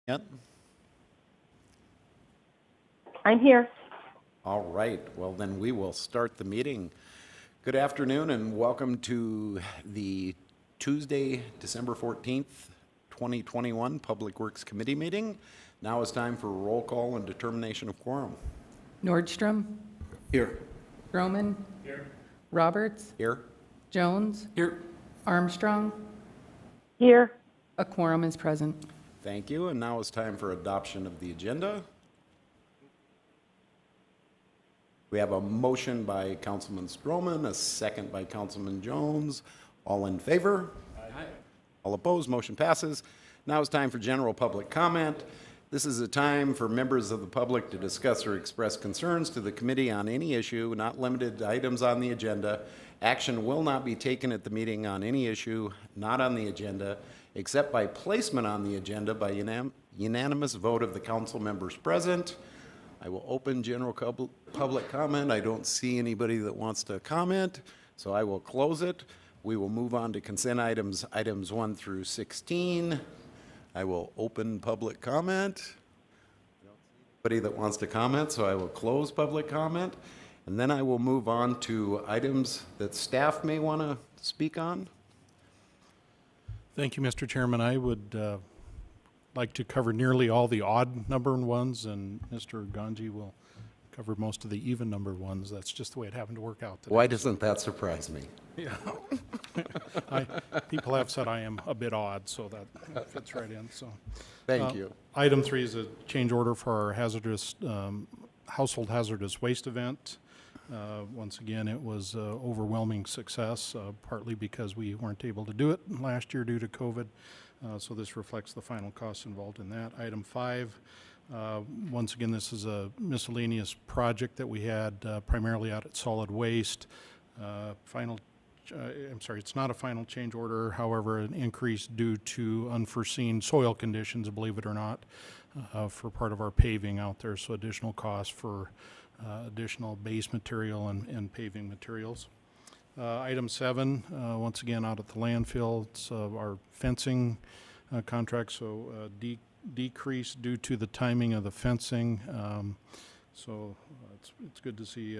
Yet? I'm here. All right, well then we will start the meeting. Good afternoon and welcome to the Tuesday, December 14th, 2021 Public Works Committee meeting. Now is time for roll call and determination of quorum. Nordstrom, Here. Groman, Roberts, Here? Jones, Here. Armstrong. Here. A quorum is present. Thank you, and now is time for adoption of the agenda. We have a motion by Councilman Stroman, a second by Councilman Jones. All in favor? Aye. All opposed, motion passes. Now it's time for general public comment. This is a time for members of the public to discuss or express concerns to the committee on any issue, not limited to items on the agenda. Action will not be taken at the meeting on any issue not on the agenda, except by placement on the agenda by unanimous vote of the council members present. I will open general public comment. I don't see anybody that wants to comment, so I will close it. We will move on to consent items 1 through 16. I will open public comment. Anybody that wants to comment, so I will close public comment. And then I will move on to items that staff may want to speak on. Thank you, Mr. Chairman. I would like to cover nearly all the odd number ones, and Mr. Ganji will cover most of the even number ones. That's just the way it happened to work out today. Why doesn't that surprise me? Yeah. People have said I am a bit odd, so that fits right in. So, Thank you. Item 3 is a change order for our hazardous household hazardous waste event. Once again, it was overwhelming success, partly because we weren't able to do it last year due to COVID. So this reflects the final costs involved in that. Item 5, once again, this is a miscellaneous project that we had primarily out at solid waste. It's not a final change order, however, an increase due to unforeseen soil conditions, believe it or not, for part of our paving out there, so additional costs for additional base material and paving materials. Item 7, once again out at the landfill, it's our fencing contract, so decrease due to the timing of the fencing. So it's good to see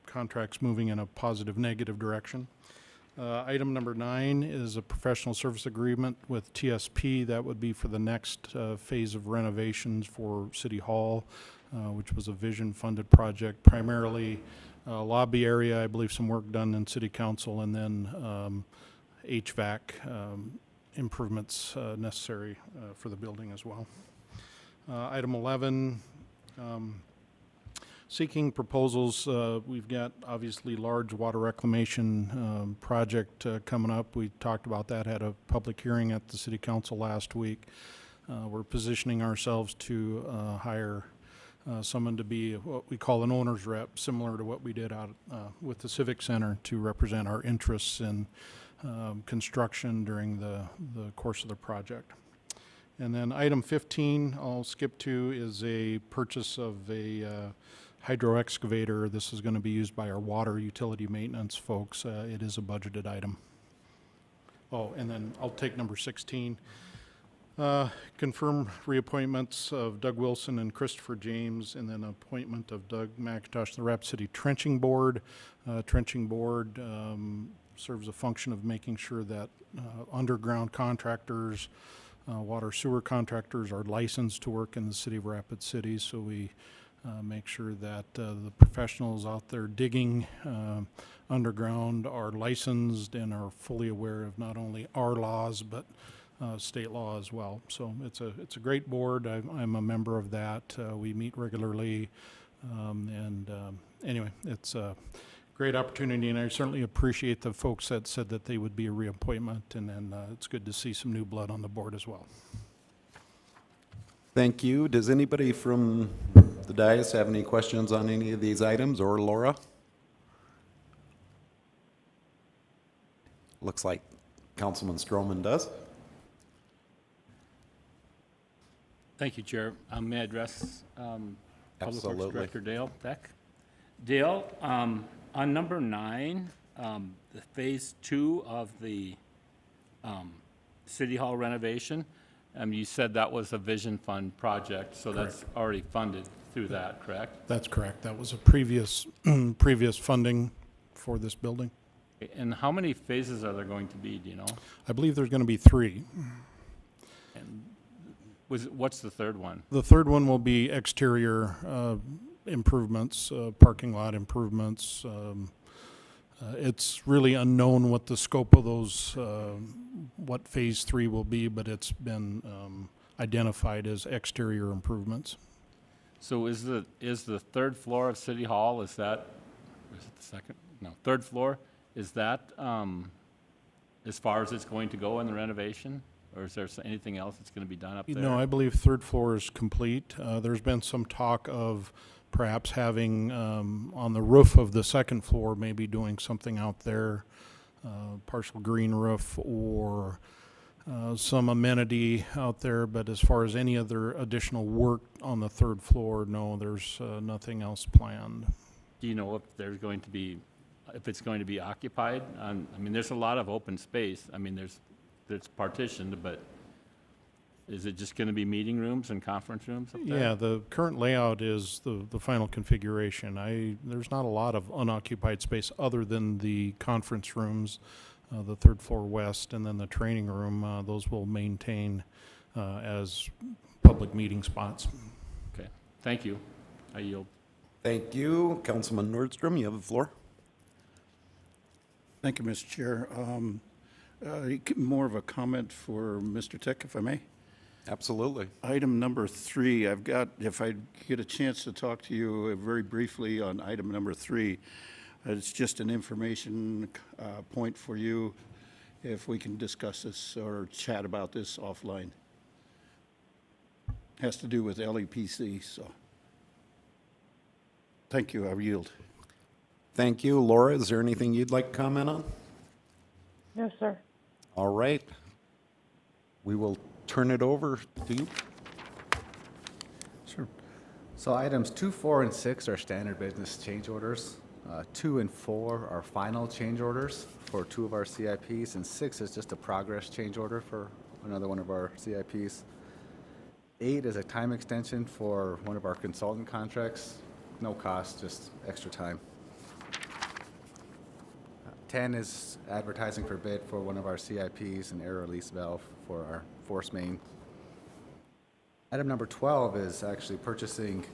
contracts moving in a positive negative direction. Item number 9 is a professional service agreement with TSP. That would be for the next phase of renovations for City Hall, which was a vision-funded project, primarily lobby area, I believe some work done in City Council, and then HVAC improvements necessary for the building as well. Item 11, seeking proposals. We've got obviously large water reclamation project coming up. We talked about that, had a public hearing at the City Council last week. We're positioning ourselves to hire someone to be what we call an owner's rep, similar to what we did out with the Civic Center, to represent our interests in construction during the course of the project. And then item 15, I'll skip to, is a purchase of a hydro excavator. This is going to be used by our water utility maintenance folks. It is a budgeted item. Oh, and then I'll take number 16. Confirm reappointments of Doug Wilson and Christopher James, and then appointment of Doug McIntosh to the Rapid City Trenching Board. Trenching Board serves a function of making sure that underground contractors, water sewer contractors are licensed to work in the city of Rapid City, so we make sure that the professionals out there digging underground are licensed and are fully aware of not only our laws but state law as well. So it's a great board. I'm a member of that. We meet regularly, and anyway, it's a great opportunity, and I certainly appreciate the folks that said that they would be a reappointment, and then it's good to see some new blood on the board as well. Thank you. Does anybody from the dais have any questions on any of these items, or Laura? Looks like Councilman Stroman does. Thank you, Chair. May I address Public Works Absolutely. Director Dale Beck? Dale, on number 9, the phase 2 of the City Hall renovation, You said that was a Vision Fund project, so that's already funded through that, correct? That's correct. That was a previous, previous funding for this building. And how many phases are there going to be, do you know? I believe there's going to be 3. What's the third one? The third one will be exterior improvements, parking lot improvements. It's really unknown what the scope of those, what Phase 3 will be, but it's been identified as exterior improvements. So is the third floor of City Hall, is it the second? No, third floor, is that as far as it's going to go in the renovation? Or is there anything else that's going to be done up there? No, I believe third floor is complete. There's been some talk of perhaps having on the roof of the second floor, maybe doing something out there, partial green roof or some amenity out there. But as far as any other additional work on the third floor, no, there's nothing else planned. Do you know if there's going to be, if it's going to be occupied? I mean, there's a lot of open space. I mean, there's partitioned, but is it just going to be meeting rooms and conference rooms up there? Yeah, the current layout is the final configuration. There's not a lot of unoccupied space other than the conference rooms, the third floor west, and then the training room. Those will maintain as public meeting spots. Okay, thank you. I yield. Thank you. Councilman Nordstrom, you have the floor. Thank you, Mr. Chair. More of a comment for Mr. Tech, if I may. Absolutely. Item number 3, I've got, if I get a chance to talk to you very briefly on item number 3, it's just an information point for you if we can discuss this or chat about this offline. Has to do with LEPC, so. Thank you, I yield. Thank you. Laura, is there anything you'd like to comment on? No, sir. All right. We will turn it over to you. Sure. So items 2, 4, and 6 are standard business change orders. 2 and 4 are final change orders for 2 of our CIPs, and 6 is just a progress change order for another one of our CIPs. 8 is a time extension for one of our consultant contracts. No cost, just extra time. 10 is advertising for bid for one of our CIPs, an air release valve for our force main. Item number 12 is actually purchasing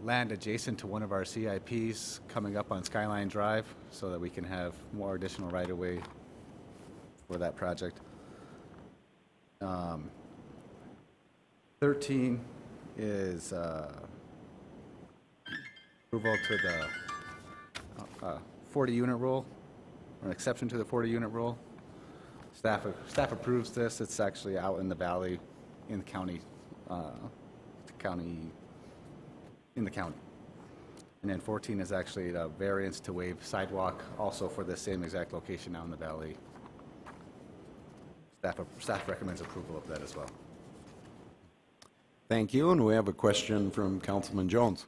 land adjacent to one of our CIPs coming up on Skyline Drive so that we can have more additional right-of-way for that project. 13 is approval to the 40-unit rule, or an exception to the 40-unit rule. Staff approves this. It's actually out in the valley, in the county, in the county. And then 14 is actually a variance to waive sidewalk, also for the same exact location out in the valley. Staff recommends approval of that as well. Thank you. And we have a question from Councilman Jones.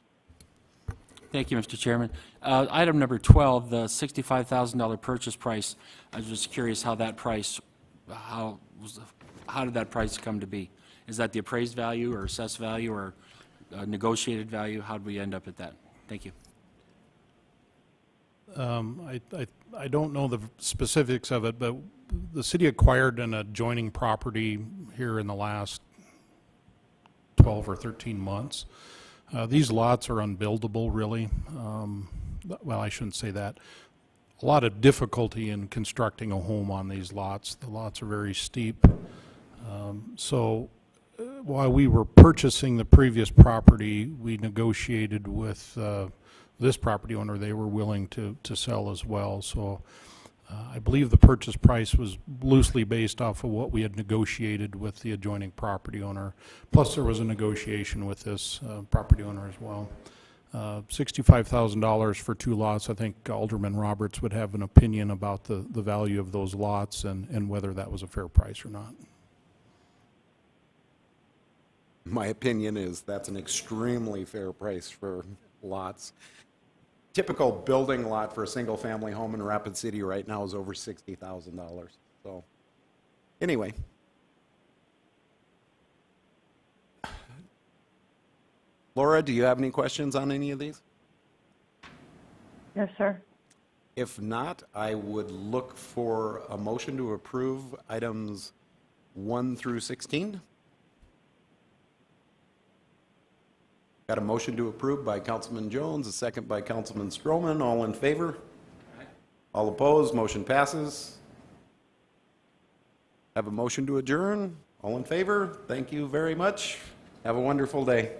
Thank you, Mr. Chairman. Item number 12, the $65,000 purchase price. I was just curious how that price, how did that price come to be? Is that the appraised value or assessed value or negotiated value? How did we end up at that? Thank you. I don't know the specifics of it, but the city acquired an adjoining property here in the last 12 or 13 months. These lots are unbuildable, really. Well, I shouldn't say that. A lot of difficulty in constructing a home on these lots. The lots are very steep. So while we were purchasing the previous property, we negotiated with this property owner. They were willing to sell as well. So I believe the purchase price was loosely based off of what we had negotiated with the adjoining property owner. Plus, there was a negotiation with this property owner as well. $65,000 for 2 lots. I think Alderman Roberts would have an opinion about the value of those lots and whether that was a fair price or not. My opinion is that's an extremely fair price for lots. Typical building lot for a single-family home in Rapid City right now is over $60,000. So, anyway, Laura, do you have any questions on any of these? Yes, sir. If not, I would look for a motion to approve items 1 through 16. Got a motion to approve by Councilman Jones, a second by Councilman Stroman. All in favor? All opposed? Motion passes. Have a motion to adjourn. All in favor? Thank you very much. Have a wonderful day.